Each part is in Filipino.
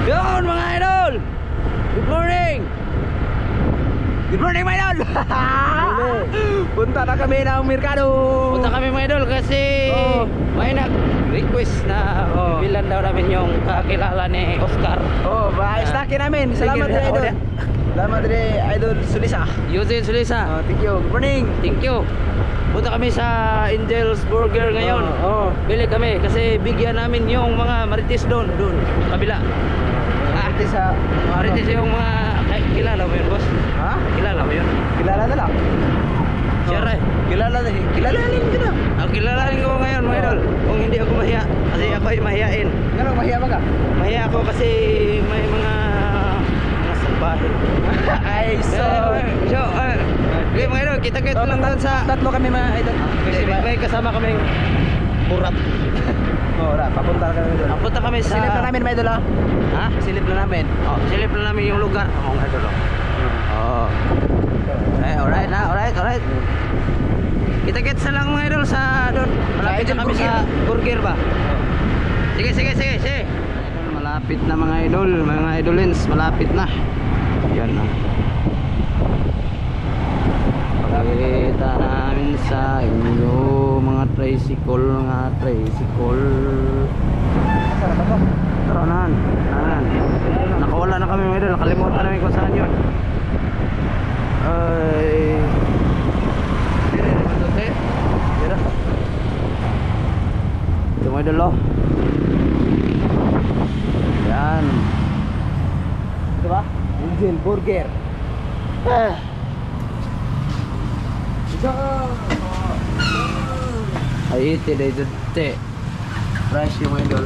Yun mga idol! Good morning! Good morning mga idol! Punta na kami ng Merkado. Punta kami mga idol kasi may nag-request na bilan daw namin yung kakilala ni Oscar. Maayos na namin. Salamat Sige, rin idol. ako Salamat rin idol Sulisa. Yusin Sulisa. Thank you. Good morning. Thank you. Punta kami sa Angel's Burger ngayon. Bili kami kasi bigyan namin yung mga marites doon, kabila. Marites sa Marites yung mga kilala mo yun, boss? Ha? Kilala mo yun? Kilala na lang. Siyempre. Kilala na. Kilalanin ko na. Kilalanin ko ngayon mga idol. Kung hindi ako mahiya kasi ako ay mahiyain. Ano, mahiya ba ka? Mahiya ako kasi may mga salbahe. Ay, Okay mga idol, kita-kita lang doon sa tatlo kami mga idol. kasi may kasama kaming burat. Papunta ka namin doon. Punta kami sa Silip na namin mga idol ha. Ha? Silip na namin. Silip na namin yung lugar. Mga idol. Alright. Kita-kita lang mga idol sa doon. Malapit na kami sa burger ba? Sige. Malapit na mga idolins, malapit na. Yan na. Pakita namin sa inyo mga tricycle. Tara nahan. Nakawala na kami mga idol, nakalimutan namin kung saan yun. Ay. Ito mga idol oh. Yan. Ito ba? Angel Burger. Ay iti dito te. Fresh yung mga idol.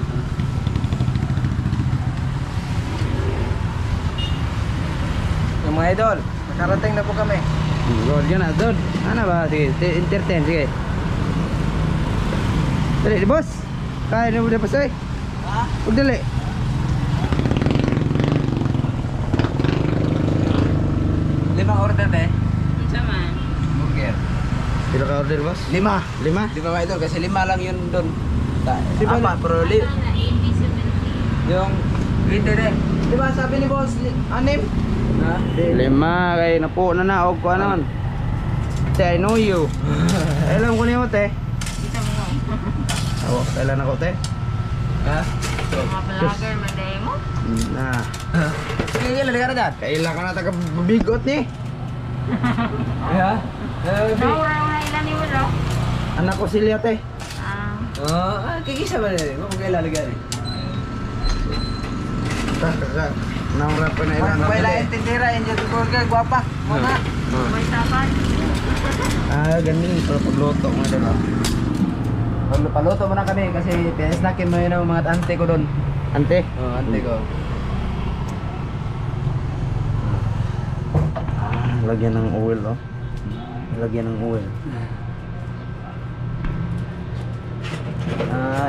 Yung mga idol, nakarating na po kami. Good yan na, Dod. Ano ba? Sige, entertain, sige. Dali, di boss. Kaya na mo na pasoy. Ha? Huwag dali. Limang order na eh. Saman. Burger. Pila ka order, boss? 5. Lima? 5 mga idol, kasi 5 lang yun doon. Di ba Apa, pero yung hindi rin. Di ba sabi ni boss, 6? Ha? Lima, kay napo na og ko anon. Te, I know you. Alam ko niyo, te. Kita mo. Kailan ako, te? Ha? Mga vlogger, manday mo. Na. Sige, lalagyan na dyan. Kailan ka na taga-bigot ni? Ha? Nawara mo na ilan ni mo, no? Anak ko silya, te. Kikisa ba na rin? Kung kaya lalagyan eh. Naura pa na ilan. Kung kaya tindera, Angel Burger, guwapa. Muna. May sapan. Ganin. Pero pagluto mo dala. Paluto mo na kami kasi pinasnakin mo yun ang mga ante ko doon. Ante? Ante ko. Lagyan ng oil, oh. Lagyan ng oil.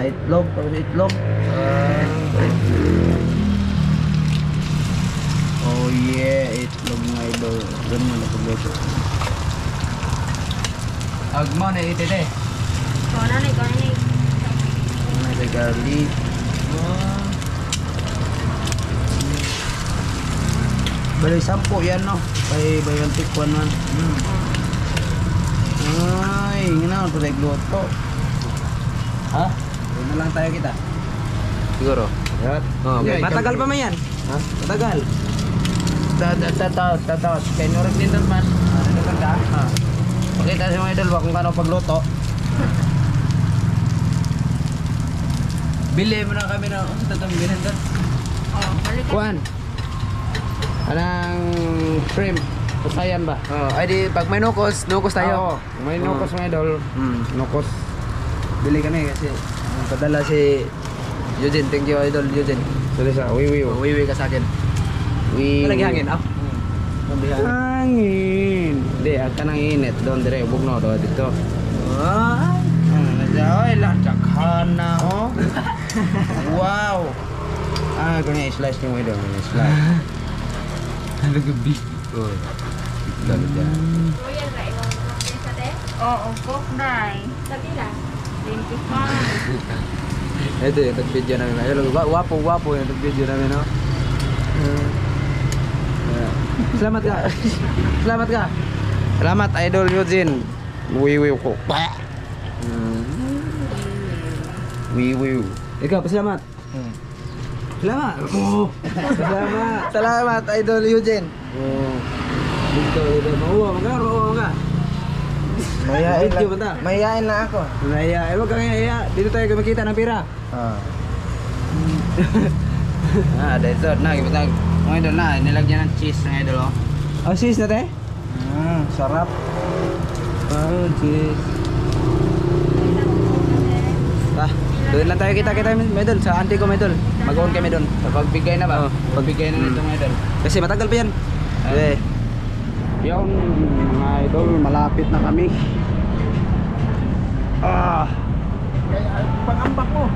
Itlog. Tapos itlog. Oh yeah, itlog mga idol. Ganun na pagluto. Agmo na itite. Ikaw na, ikaw na. May garlic. Bali 10 yan, no? Kay buy one take one man. Ay, ngina ko nagluto. Ha? Doon na lang tayo kita. Siguro. Yan. Matagal pa man yan. Ha? Matagal. Tataw. Kay Norek din naman. Ano ka ka? Pakita sa mga idol ba kung paano pagluto. Bili mo na kami ng tatang bilhin doon. Oh, balik ka. Kuan. Anang shrimp. Pasayan ba? Ay di pag may nukos tayo. Oo. May nukos mga idol. Nukos. Bili kami kasi padala si Eugene. Thank you idol Eugene. Sorry sa wiwi. Wiwi ka sa akin. Lagi hangin. Hangin. Hindi, ang kanang init. Doon dire bugno do dito. Oy, lachakhan na oh. Wow. Guna i-slice niyo ito, i-slice. Ano gabi? Dalo dyan. Kuya, ba? Iwang cook sa te? Oo, cook dai. Sabi lang. 25. Ito yung nag-video namin. Wapo yung nag-video namin, no? Selamat ka. Selamat ka. Salamat Idol Eugene. Wiwiw ko. Wiwiw. Ikaw, pasalamat. Selamat. Oh. Selamat. Salamat Idol Eugene. Oh. Dito, mau ka. Mayayain Video ba ta? lang. Mayayain lang ako. Naya, wag ka ngaya. Dito tayo kumikita ng pira. Ada itu. Nah, kita mga idol na nilagyan ng cheese ng idol oh. Oh, sis na te? Sarap. Oh, sis. Doon lang tayo kita medol sa auntie ko medol. Mag-on kami doon. Pagbigay na ba? Pagbigay na nito medol. Kasi matagal pa yan. Eh. Yung mga idol, malapit na kami. Pangambak mo.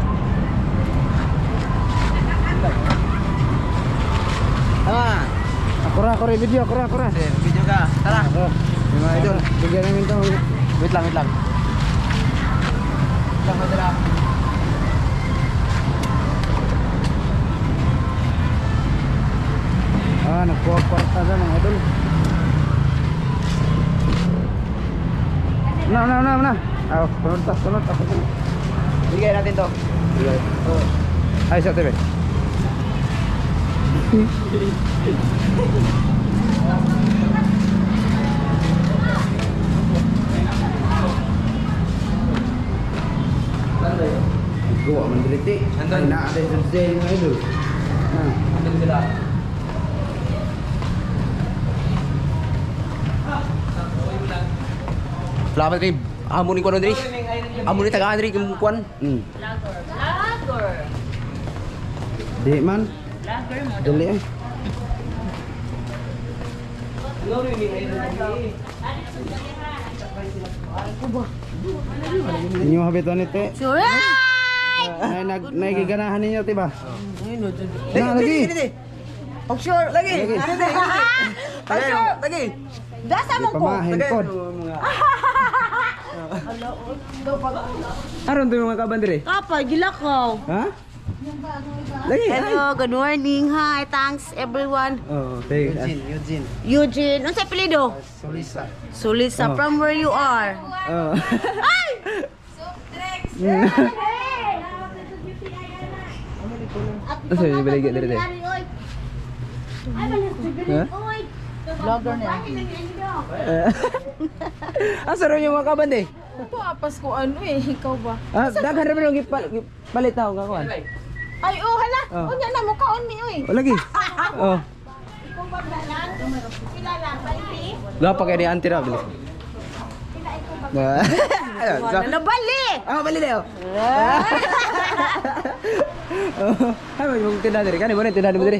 Ako rin video, ako rin. Video ka. Tara. Yung mga idol, bigyan namin ito. Wait lang. Lang, madala. Nagkuha-kwarta sa mga idol. Na. Sunod. Ako. Bigay natin to. Ay, sa TV. Gua mendeliti. Ay, na ada selesai mga idol. Andun sila. Salamat Rib. Amo ni kuan Dri. Amo ni tagaan Dri kim kuan. Lager. Di man. Lager mo. Dali eh. Inyo habitan ito eh. Sure. Ay, nagiganahan ninyo, tiba? Na, lagi. Oh, sure. Lagi. Oh, sure. Lagi. Dasa mo ko. Pamahin pod. Aron to yung mga kabandere? Kapag gilakaw. Ha? Lagi. Hello, good morning. Hi, thanks everyone. Oh, thanks. Eugene, ano sa apelido? Sulisa. Oh. From where you are? Oh. Ay! Asa yung baligyan dito? Ha? Vlogger na. Asa rin yung mga kabande? Papas ko ano eh, ikaw ba? Ah, daghan rin yung palit na ako kakuan. Ay, oh, hala. Oh. Oh, yan na mo kaon mi oy. O, lagi. Oh. Gapa kayo ni Auntie Rob. Wala na bali! Ah, bali na yun. Ay, may mong tindahan diri. Kani mo rin tindahan mo diri.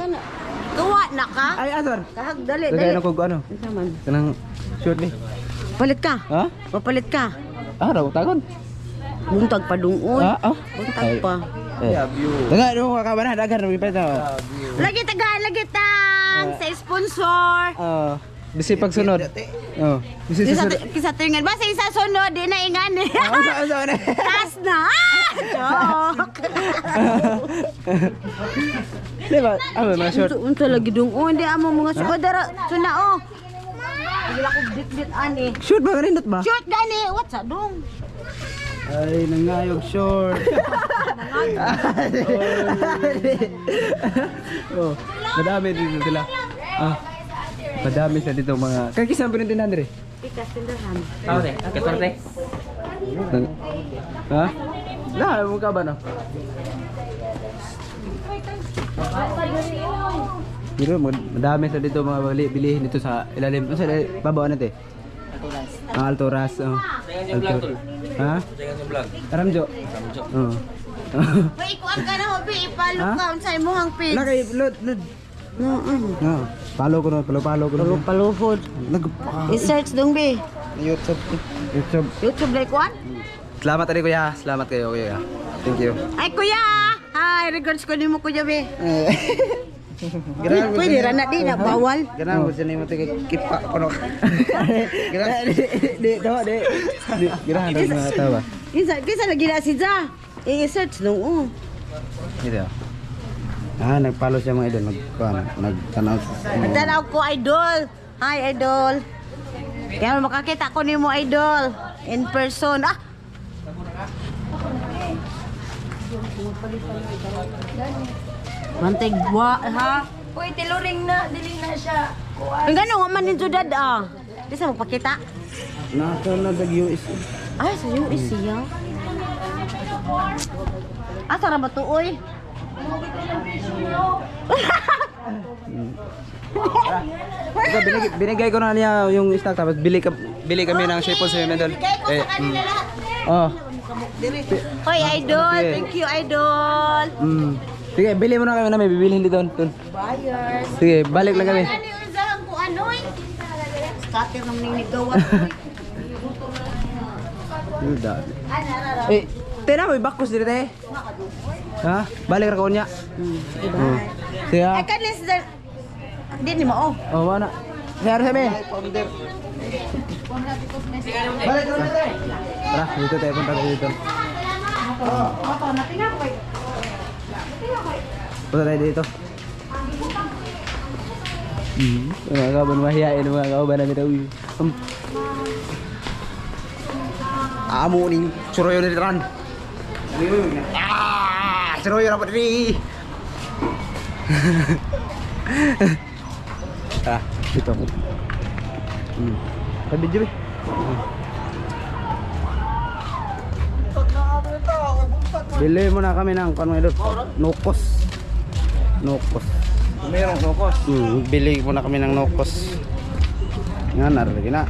Tuwa na ka? Ay, asar. Kahag, dali, Lagay dali. na ko ano. Naman. Kanang short ni. Palit ka? Ha? Mapalit ka? Ah, raw tagon. Buntag pa dungon. Ah, ah. Buntag pa. Daga, ano mga kabanan, dagan mo ipalit na. Lagi tang sa sponsor. Bisi pagsunod. Oh, bisi Kisa, susunod. kisa tingan ba sa isa sunod, di na ingan. Asa na. Tas na! Joke! Di ba? Ah, mga short. Unsa lagi dungon, di amo mga suod. Suna oh. Wala ko bit ani. Short ba kanindot ba? Short gani, what sa dong? Ay, nangayog short. Oh, madami dito sila. Ah. Madami sila dito mga. Kakisang pinintindahan diri? Ikas tindahan. Tahu deh, ketorte. Ha? Na, mo ka ba no? Pero madami sa dito mga bilihin dito sa ilalim. Ano sa babaw natin? Altoras. Altoras. Ha? Ramjo. Oo. May ikuan ka na ho, bi. Ipalo Ha? ka. Unsay mo hang page. Nakay load. No. Palo ko no, palo ko no. Paluhod. I-search dong, bi. YouTube. YouTube na ikuan? Salamat tadi kuya. Selamat kayo kuya. Thank you. Ay, kuya! Hi, regards ko din mo, kuya, bi. Grabe. Pwede ra na di na, bawal. Ganang ko sini mo tigay kipa ko no. Di. Girahan daw mga tawa. Kisa lagi na si Ja. I-search dong, oh. Gitu ya. Nag-follow siya mga idol. Nagtanaw. Tanaw ko, idol. Hi, idol. Kaya makakita ko ni mo, idol. In person. Ah! Mantigwa, ha? Uy, tiluring na. Dili na siya. Ang gano'n, waman din sudad, ah. Di sa magpakita. Nasa na US. Ay, sa US siya. Asa ra ba to, oy? Ito, binigay ko na niya yung stock tapos bili kami ng shipon sa Mendol. Oh. Hoy, idol. Sige. Thank you, idol. Sige, bili mo na kami na may bibilhin dito. Buyers. Sige, balik lang kami. Ano yung usahan ko, ano, eh? Scatter ng ninigawan, oy. Eh, tena may bakos dito eh. Ha? Balik ra ko niya. Sige, Oh. bye. Sige. Ay, kanis na... Hindi ni mo, oh. Oh, mana? Sige, sa me. Balik ra dito. Tara, dito tayo punta dito. Punta tayo dito. Mga kauban mahihain mga kauban namin tayo. Amo ning suroyo ni Ran. Suroyo na pa diri. Dito. Video eh. Bili mo na kami ng kung ano nokos. Nokos. Mayroong nokos. Bili mo na kami ng nokos. Nga narigi na.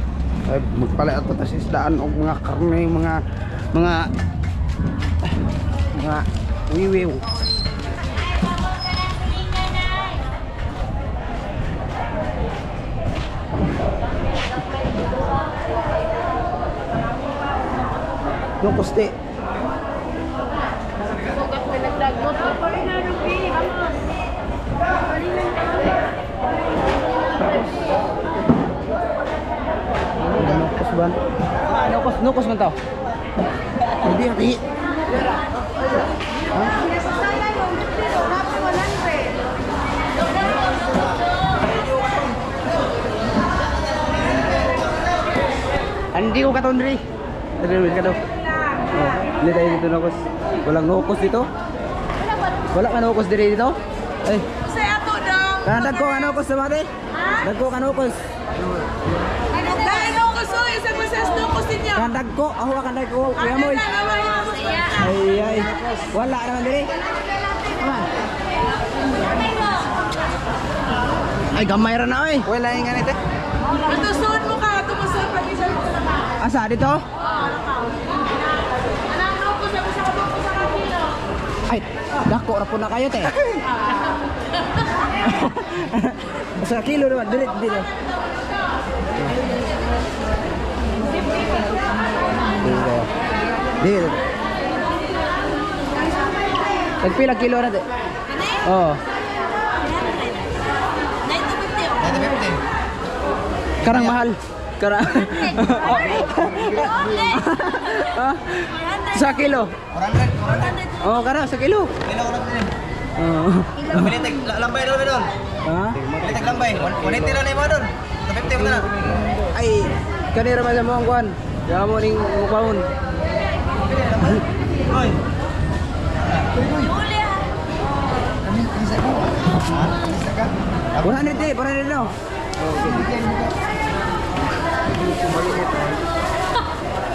Ay magpalit ato ta isdaan og mga karne, mga wiwiw. Nokos te. Nokos ban? Nokos man tao. Hindi ati. Hindi ko katon diri. Diri ka daw. Oh, hindi tayo dito nokos. Walang nokos dito. Wala ka nokos diri dito. Ay. Saya to daw. Kandag ko ano nokos sa mati? Dagko ka nokos. Dahil ako gusto, isang masas doon ko sinya. Kandag ko, ako kandag ko. Kuya mo. Ay. Wala naman diri. Ay gamay ra na oy. Wala yung ganito. Matusuon mo ka, tumusuon pag isa mo sa mga. Asa dito? Anak ko sa kanila. Ay, dako ra po na kayo te. Sa kilo naman, diret dito. Dito. Nagpila kilo na te? Oo. 950. Karang mahal. Karang. Ha? Sa kilo? 400. Oo, karang sa kilo. Kilo ko na din. Oo. Pilitig lambay doon doon. Ha? Pilitig lambay. 180 lang ni mo doon. 250 mo na. Ay, kanira ba sa mga kuhan? Kaya mo ning mukbahon. Hoy. Bulan ini, bulan ini no.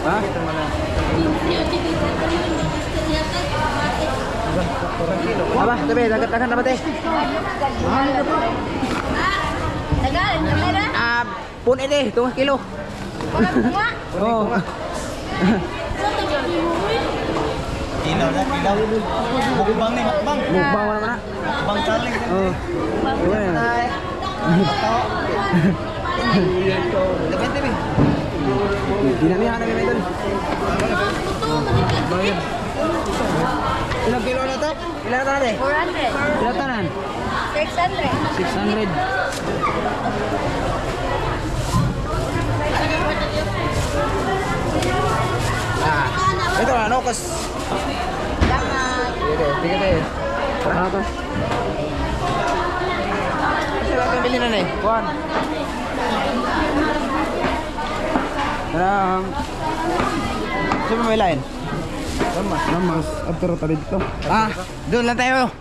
Hah? Apa? Tapi takan apa teh? Tagal, kamera. Pun ini, 2 kilo. Oh. Ilaw na, ilaw. Mukbang ni, mukbang. Mukbang mana mana? Mukbang Charlie. Oh. Depende bi. Dinamihan na kami doon. Ilang kilo na to? Ilan na natin? 400. Ilan tanan? 600. 600. Ito ano, kas. Salamat. Ito, tingnan tayo. Ano to? Kasi natin bilhin na eh. Kuhan. Saan mo may lain? Namas. After ta dito. Ah, doon lang tayo.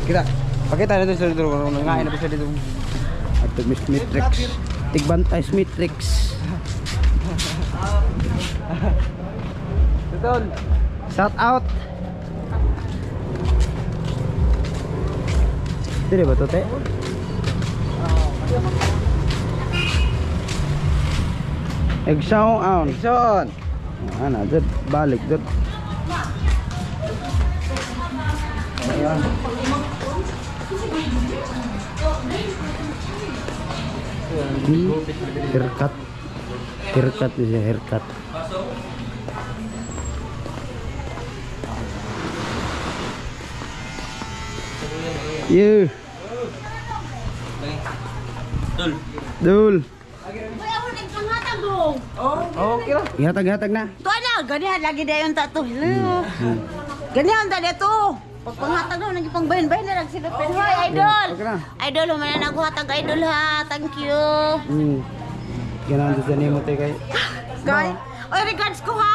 Kita. Pakita na ito sa dito. Nangain na pa siya dito. After Miss Matrix. Tigbantay Matrix. Tutol. Shout out. Dili ba to te? Egsaw out. Son. Ana, dad balik dad. Haircut. Haircut siya, haircut. Yeah. Dul. Uy, ako nagpanghatag dong. Okay lang. Ihatag-hatag na. Ito na, ganihan lagi dayon ta to. Hello. Ganihan ta dito. Pagpanghatag daw, naging pangbahin-bahin na lang sila. Pero hi, idol. Okay na. Idol, human na naghatag, idol ha. Thank you. Ganaan sa nimo te kay. Kay, oy, regards ko ha.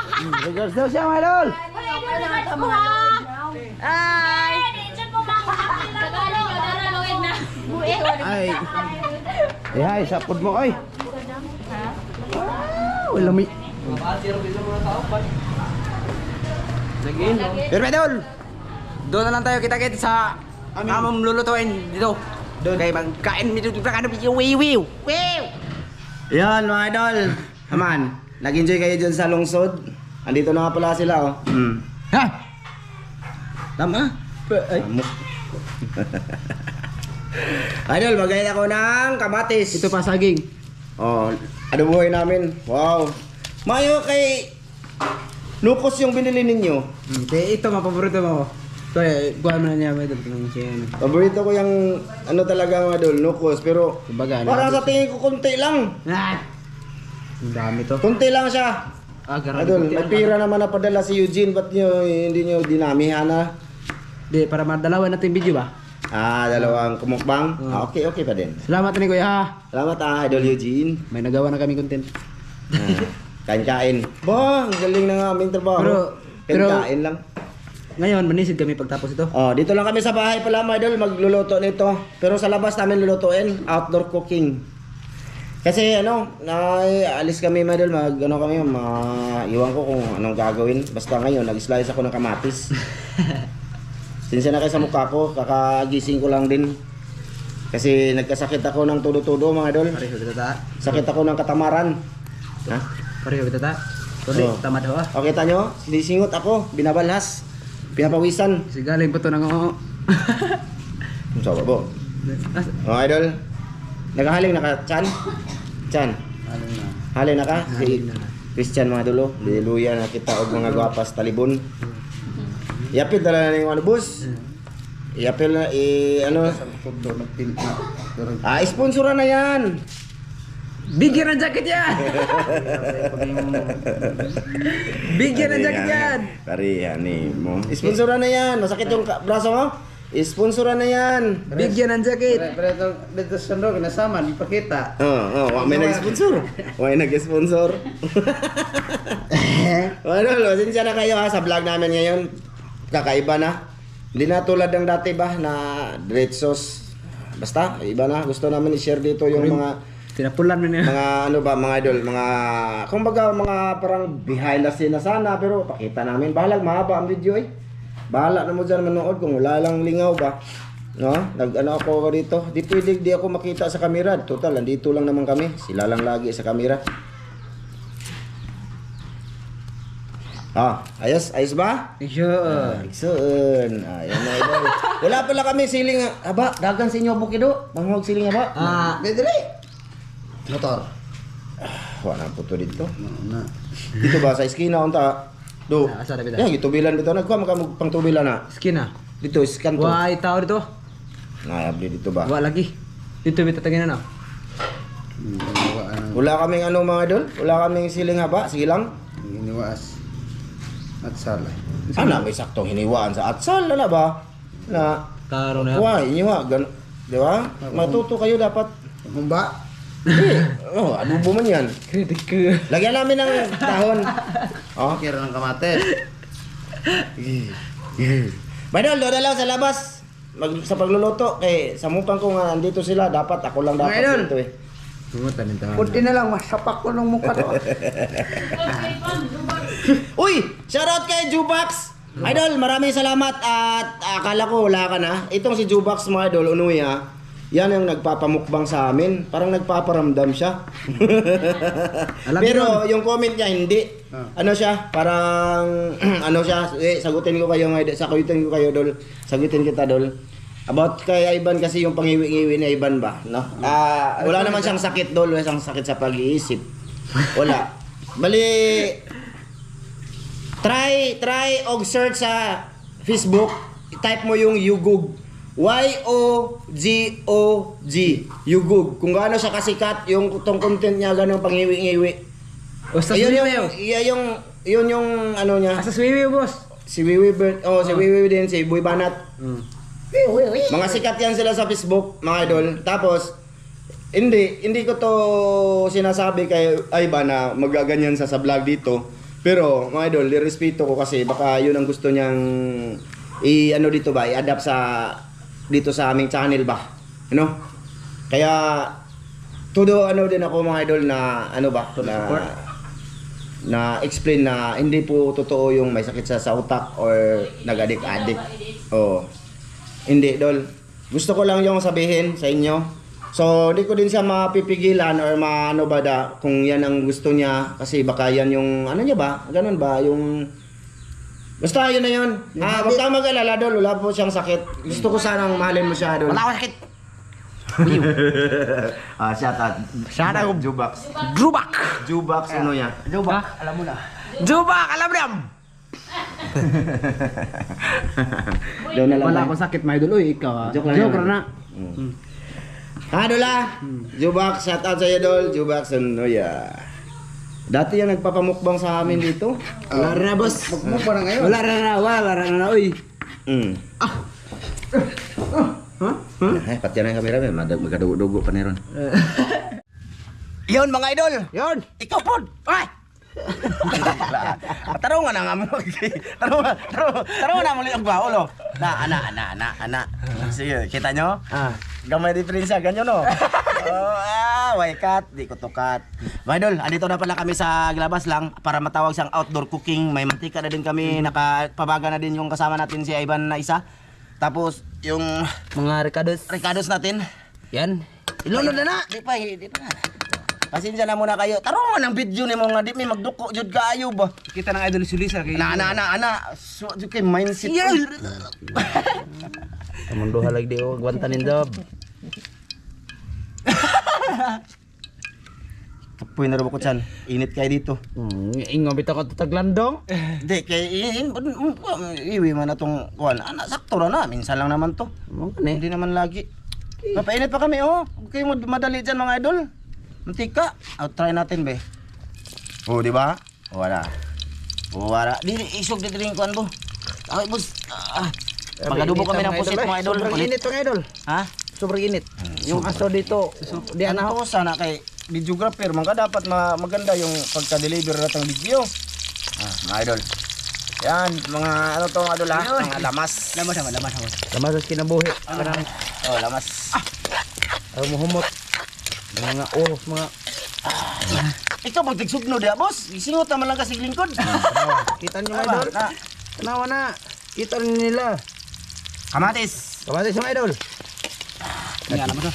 Regards daw siya, mga idol. Oy, idol, regards ko ha. Ay. Ay. Ay, sapod mo oy. Wow, lami. Pero idol. Doon na lang tayo kita-kita sa among lulutuin dito. Doon kay magkain dito ano wiwiw. Wow. Yan mga idol. Aman, nag-enjoy kayo dyan sa lungsod. Andito na nga pala sila oh. Ha? Tama? Amok. Idol, magayin ako ng kamatis. Ito pa saging. Oh, ano buhay namin? Wow. Mayo kay Nukos yung binili ninyo. Ito mga paborito mo. Ito kuha mo na niya ba ito siya. Paborito ko yung ano talaga mga idol, Nukos. Pero Kumbaga, parang sa tingin ko konti lang. Ah. Ang dami to. Konti lang siya. Idol, may pira naman na padala si Eugene. Ba't nyo, hindi nyo dinamihan na? Di para madalawan natin video ba? Ah, dalawang kumukbang? Ah, okay, okay pa din. Salamat ni Kuya ha. Salamat Idol Eugene. May nagawa na kami content. Ah, kain-kain. Ba, ang galing na nga aming trabaho. Pero- Kain lang. Ngayon, manisid kami pagtapos ito. Oh, dito lang kami sa bahay pala mga idol, magluluto nito. Pero sa labas namin lulutuin, outdoor cooking. Kasi ano, alis kami mga idol, iwan ko kung anong gagawin. Basta ngayon, nag-slice ako ng kamatis. Sinsya na kayo sa mukha ko, kakagising ko lang din. Kasi nagkasakit ako ng todo-todo mga idol. Pareho kita ta. Sakit ako ng katamaran. Ha? Pareho kita ta. Tuloy, Oh. tamad ho ah. O kita nyo, sinisingot ako, binabalhas, pinapawisan. Kasi galing pa to ng oo. Sabi po. O idol, nakahaling na ka, Chan? Chan? Halin na ka? Si Halin na. Christian mga dulo. Hallelujah na kita og mga gwapas talibon. Iapil tala na yung ano, boss. Iapil na, sponsoran na yan. Bigyan ng jacket yan! Bigyan ng jacket yan! Parihan ni mo. Sponsoran na yan. Masakit yung braso mo? Sponsoran na yan. Bigyan ng jacket! Pero dito sa sandok, nasama, di pakita. Oo, may nag-sponsor. May nag-sponsor. Ano, sinsya na kayo ha, sa vlog namin ngayon. Kakaiba na. Hindi na tulad ng dati ba, na diretsos. Basta, iba na. Gusto namin i-share dito yung mga Tinapulan mo niya. mga ano ba, mga idol, mga kumbaga mga parang behind the scene na sana, pero pakita namin. Bahala, mahaba ang video eh. Bahala na mo dyan manood kung wala lang lingaw ba. No? Nag-ano ako dito. Di pwede di ako makita sa camera. Total, andito lang naman kami. Sila lang lagi sa camera. Ah, ayos ba? Sure. Excellent. Ayan na idol. Wala pala kami siling aba, dagan sa inyo bukido. Bangog siling aba. Dili. Motor. Wala po to dito. Dito ba sa iskina unta? Do. Asa na bitaw? Ya, gitubilan bitaw nagkuha maka pang tubilan na. Skin ah. Dito iskan to. Why tao dito? Abli dito ba? Wa lagi. Dito bita taginan na. Wala kaming ano mga idol? Wala kaming siling haba, sige lang. Iniwaas. At sala. Ana, may saktong hiniwaan sa atsal na ba? Na, Karon na. why, hiniwa, di ba? Matuto kayo dapat. Humba. Oh, adobo man yan. Lagyan namin ng dahon. Oh. Kira ng kamates. Maydol, doon na lang sa labas. Sa pagluluto, kay sa mukang ko nga andito sila, dapat ako lang dapat Maydol. dito eh. Sumutan yung tahan. Kunti na lang, masapak ko ng mukha to. Uy! Shoutout kay Jubax! Idol, maraming salamat at akala ko wala ka na. Itong si Jubax mga idol, unuy ha. Yan ang nagpapamukbang sa amin. Parang nagpaparamdam siya. Pero yung comment niya hindi. Ano siya? Parang ano siya? Sagutin ko kayo ngayon. Sagutin ko kayo dol. Sagutin kita dol. About kay Ivan kasi yung pangiwi-iwi ni Ivan ba, no? Wala naman siyang sakit dol, wala siyang sakit sa pag-iisip. Wala. Bali try og search sa Facebook. Type mo yung Yugug. Y-O-G-O-G. Yugug. Kung gaano siya kasikat, yung tong content niya, ganong pangiwi-iwi. O sa Ayun Swiwi. yun yung ano niya. Sa Swiwi, boss. Si Wiwi si Wiwi din, si Boy Banat. Mga sikat yan sila sa Facebook, mga idol. Tapos, hindi ko to sinasabi kay Ivan na magaganyan sa vlog dito. Pero, mga idol, respeto ko kasi baka yun ang gusto niyang ano dito ba, i-adapt dito sa aming channel ba. Ano? Kaya, todo ano din ako mga idol na ano ba, na explain na hindi po totoo yung may sakit sa utak or nag-addict. Oh. Hindi, dol. Gusto ko lang yung sabihin sa inyo. So, di ko din siya mapipigilan or maano ba kung yan ang gusto niya kasi baka yan yung ano niya ba? Ganun ba? Yung basta yun na yun. Wag kang mag-alala, dol. Wala po siyang sakit. Gusto ko sanang mahalin mo siya, dol. Wala akong sakit. Shout out. Shout out. Jubax. Drubak. Jubax, ano yan? Drubak, alam mo na. Drubak, alam mo na. Doon na lang. Wala tayo. akong sakit, my idol. Uy, ikaw ha. Joke lang Joke yan. na. Dola. Jubax, shout out sa'yo, dol. Jubax, ano ya. Dati yan nagpapamukbang sa amin dito. Wala rin na, boss. Magmukha na ngayon. Wala na, uy. Pati na yung camera, magkadugo-dugo pa niron. Yun, mga idol. Yun. Ikaw po. Ay! Tarungan na nga mo. Tarungan na mo liang ba, ulo. Ana. Sige, kita nyo? Gamay diferensya, ganyan no? Waikat, di ko tukat. Mga idol, andito na pala kami sa labas lang para matawag siyang outdoor cooking. May mantika na din kami, nakapabaga na din yung kasama natin si Ivan na isa. Tapos, yung Mga Ricardos natin. Yan. Ilunod na na. Di pa. Pasensya na muna kayo. Tarungan ang video ni mo nga di may magduko jud kaayo ba. Kita ng idol si Lisa kay. Ana. So jud kay mindset. Among duha lagi di o gwantanin job. Kapoy na ro ko chan. Init kay dito. Ingo bitaw ka taglandong. Di kay iwi man atong kuan. Ana sakto ra na minsan lang naman to. Hindi naman lagi. Papainit pa kami oh. Okay mo madali diyan mga idol. Mantika. Try natin be. Oh, di ba? Wala. Di isog di drink kuan bo. Ay, boss. Magadubo kami ng pusit mga idol. Sobrang init mga idol. Ha? Sobrang init. Yung aso dito. Di ano ko sana kay videographer man ka dapat maganda yung pagka-deliver natong video. Mga idol. Yan, mga ano to mga idol ha? Mga lamas. Lamas. Lamas sa kinabuhi. Oh, lamas. Ang muhumot. Mga oros, mga... Ikaw magtigsugno diya, boss. Isingot naman lang kasi lingkod. Kita nyo mga idol. Tanawa na. Kita rin nila. Kamatis. Kamatis mga idol.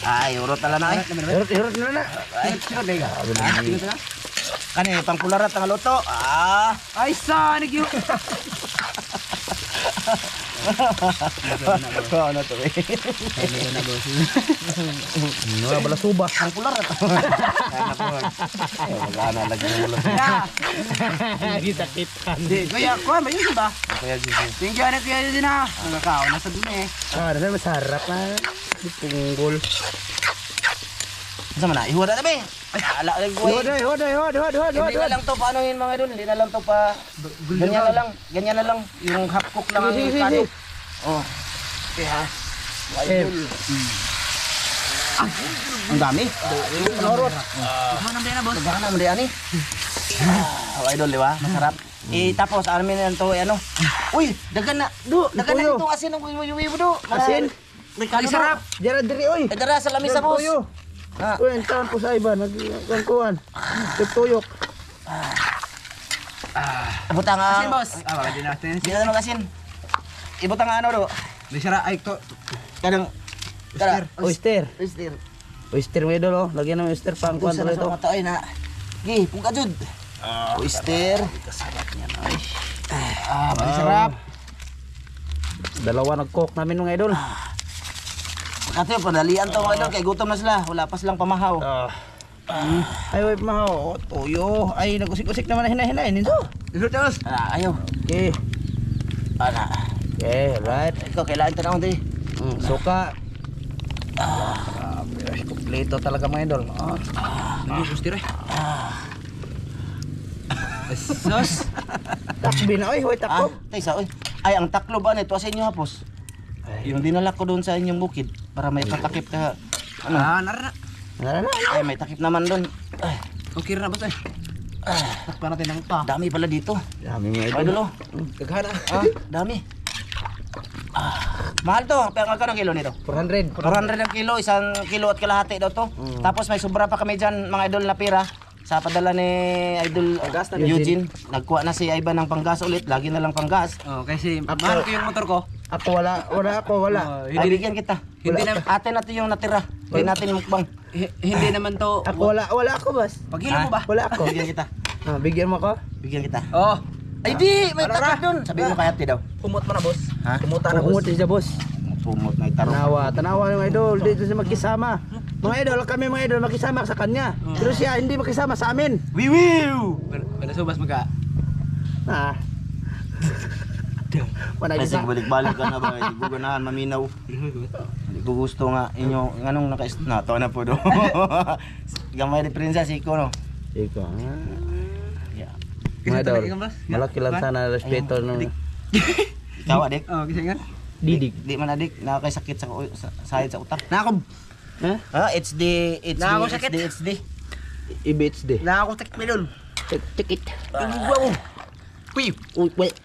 Ay, urot na lang na. Hirot na na. Kani, pang pularat ang luto. Ay sanig yun. Ano to eh? Wala bala suba. Pang pularat. Wala lagi ng ulo. Kita. Di kaya ko ba yun ba? Kaya Gigi. Tinggi ana kaya din na. Nakakaw na sa dumi. Nasa masarap na. Punggol. Sama na, ihuwa na be. Ala, Hod, hod. Hindi na lang to paano yun mga idol, hindi na lang to pa ganyan na lang yung half cook lang ang Sige. kano. Oh. Kaya mga idol. Ang dami. Norot. Maghanam din na boss. Maghanam din ani. Mga idol, di ba? Masarap. Tapos amin na to ano. Uy, dagan na. Dagan na itong asin ng wiwi mo do. Asin? Ricardo sarap. Dira diri oy. Dara sa lamisa boss. Uy, ang taon po sa iba, nagkuhan. Tuyok. Ibutang asin boss. Hindi natin. Hindi na mag-asin. Ibutang ano do. Di sara ay to. Kanang tara. Oyster. Oyster. Oyster mo idol oh. Lagyan ng oyster pang Kung kuhan saan ito. sa mata ay na. Gi, pungka jud. Oyster. Sarap. Dalawa nag-cook namin mga idol. Kasi padalian to mga idol kay gutom na sila. Wala pa silang pamahaw. Ay, wait maho. Tuyo. Ay, nagusik-usik naman na hinahin nito. Dito, Charles. Ayaw. Okay. Ana. Okay, right. Ikaw kailangan tanong di. Suka. Grabe. Kompleto talaga mga idol. Hindi gusto rin. Sos. Takbi na, oy. Hoy, takbo. Tay sa oy. Ay ang taklo ba nito sa inyo hapos? Yung dinala ko doon sa inyong bukid para may patakip ka. Ano? Nara na. Ay may takip naman doon. Ay, Okay na ba, tay? Takpan natin ng pa. dami pala dito. Dami mga Ay dulo. Kaghana. Dami. Mahal to, pero magkano kilo nito? 400. 400 ang kilo, 1 kilo at kalahati daw to. Tapos may sobra pa kami dyan, mga idol na pira. Sa padala ni Idol Eugene, nagkuha na si Ivan ng panggas ulit, lagi na lang panggas. Oh, kasi mahal ko yung motor ko. Ako wala ako. Ay, bigyan kita. Hindi na Atin natin yung natira. Hindi natin mukbang. hindi naman to. Ako wala ako, boss. Pagkilo mo ba? Wala ako. Bigyan kita. Bigyan mo ako. Bigyan kita. Oh. Ay di, may takip doon. Sabihin mo kay ate daw. Kumot mo na, boss. Ha? Kumutan na, boss. Kumot siya, boss. Sumot na itaro. Tanawa ng idol, dito siya magkisama. Mga idol, kami mga idol makisama sa kanya. Pero siya hindi makisama sa amin. Wiwiw! Panasubas maga. Wala Kasi isa. balik-balik ka na ba? Hindi ko ganahan, maminaw. Hindi ko gusto nga inyo, anong na to na po do. Gamay di prinsesa iko no. Iko. Yeah. Mga idol, malaki lang sana respeto ng Ikaw adik? Oh, kasi nga. Didig. Di man adik, nakakasakit sa sahid sa utak. Nakob. Ha? It's the Nakakasakit. it's the Ibits de. Nakako sakit medol. Tikit. Wow. Uy, wait.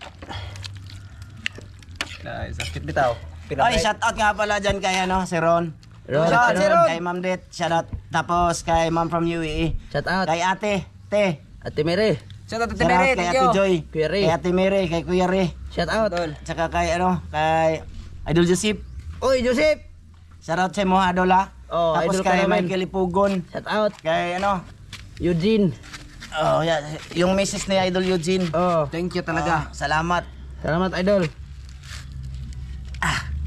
Sakit bitaw. Ay, shout out nga pala dyan kay ano, si Ron. Ron. Shout out Si Ron. kay Ma'am Det, shout out. Tapos kay Ma'am from UAE. Shout out. Kay Ate, Te. Ate Mere. Shout out Shout out kay Ate Joy. Kuya Ray. Kay Ate Mere, kay Kuya Ray. Shout out. Tsaka kay ano, kay Idol Joseph. Oy, Joseph. Shout out sa mga Adola. Oh, Tapos idol ka kay naman. Michael Ipugon. Shout out. Kay ano, Eugene. oh yeah, yung misis ni Idol Eugene. Oh, thank you talaga. Salamat. Salamat, idol.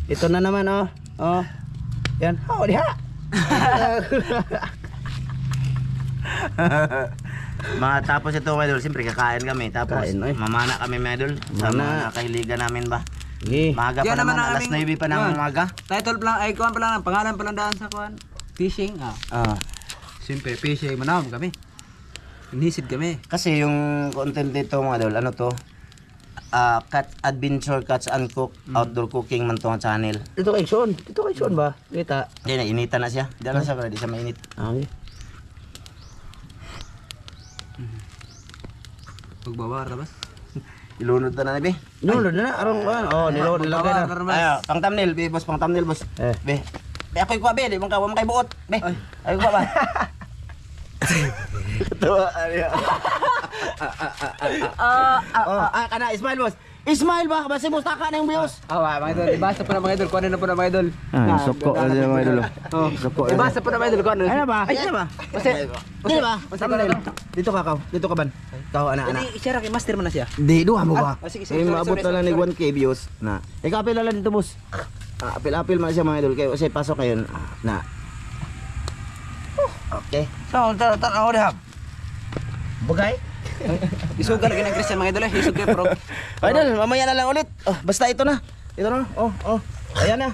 Ito na naman, oh. Oh. Yan. Oh, diha. Mga tapos ito mga idol, siyempre kakain kami. Tapos Kain, oy. mamana kami mga idol. Sa Mana. mga kahiligan namin ba. Sige. Maaga pa Yan naman, naman ang alas aming- 9 pa ng Yan. umaga. Title pa lang, ay kuhan pa lang, pangalan pa lang daan sa kuhan. Fishing, Siyempre, fishing, manam kami. Inisid kami. Kasi yung content dito mga idol, ano to? Cat Adventure Catch and Cook Outdoor Cooking man to ang channel. Dito kay Sean. Dito kay Sean ba? Kita. Hindi na, initan na siya. Hindi na siya, pero di siya mainit. Okay. Pagbawar, tapos. Ilunod na na, be. Nilunod na. Arong, oh, nilunod nilagay na. Ayo, pang thumbnail, be, boss, pang thumbnail, boss. Be. Be, ako'y kuha, be. Di mo ka, huwag mo kayo buot. Be, ako'y kuha ba? Tawa, ano kana, smile, boss. Smile ba? Basta mo taka na yung views. Mga idol, ibasa po na mga idol, kuhan na po na mga idol. Soko na siya mga idol. Soko. Ibasa po na mga idol, kuhan na. Ano ba? Ay, ano ba? Basta, di ba? Thumbnail. Dito ka, kaw. Dito ka, ban. Ikaw, ana. Hindi, siya rin, master mo na siya. Di, duha mo ba? sige, Eh, maabot na lang ni 1K views na. Ikaw, apil na lang dito, boss. Apil man siya mga idol. Kaya kasi pasok kayo na. Okay. So, ako dihab. Bugay? Isugan lagi ng Christian mga idol, isug kayo, pro. Idol, mamaya na lang ulit. Oh, basta ito na. Ito na. Oh. Ayan na.